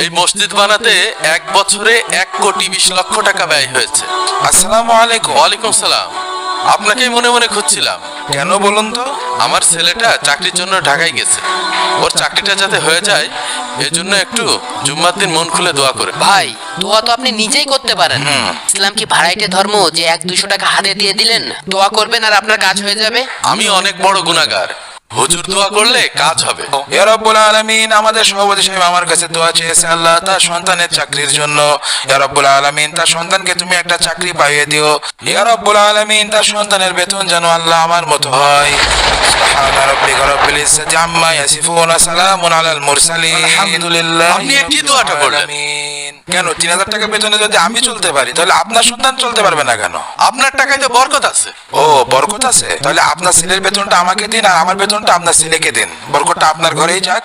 এই মসজিদ বানাতে 1 বছরে 1,20,00,000 টাকা ব্যয় হয়েছে। আসসালামু আলাইকুম। ওয়ালাইকুম সালাম। আপনাকেই মনে মনে খুঁজছিলাম। কেন বলুন তো? আমার ছেলেটা চাকরির জন্য ঢাকায় গেছে, ওর চাকরিটা যাতে হয়ে যায় এজন্য একটু জুম্মার দিন মন খুলে দোয়া করে। ভাই, দোয়া তো আপনি নিজেই করতে পারেন। ইসলাম কি ভাড়াইটে ধর্ম যে 1-200 টাকা হাতে দিয়ে দিলেন দোয়া করবেন আর আপনার কাজ হয়ে যাবে? আমি অনেক বড় গুনাহগার, হুজুর দোয়া করলে কাজ হবে। ইয়া রাব্বুল আলামিন, আমাদের সভাপতি সাহেব আমার কাছে দোয়া চেয়েছে আল্লাহ তার সন্তানের চাকরির জন্য। ইয়া রাব্বুল আলামিন, তার সন্তানকে তুমি একটা চাকরি পাইয়ে দিও। ইয়া রাব্বুল আলামিন, তার সন্তানের বেতন যেন আল্লাহ আমার মতো হয়। সুবহানা রাব্বিকা রাব্বিল ইজ্জাতি আম্মা ইয়াসিফুন, সালামুন আলাল মুরসালিন, আলহামদুলিল্লাহি আপনি একই দোয়াটা করলেন। আলামিন। কেন 3000 টাকা বেতনে যদি আমি চলতে পারি তাহলে আপনার সন্তান চলতে পারবে না কেন? আপনার টাকায় তো বরকত আছে। ও, বরকত আছে? তাহলে আপনার ছেলের বেতনটা আমাকে দিন আর আমার বেতনটা আপনার ছেলেকে দিন, বরকতটা আপনার ঘরেই যাক।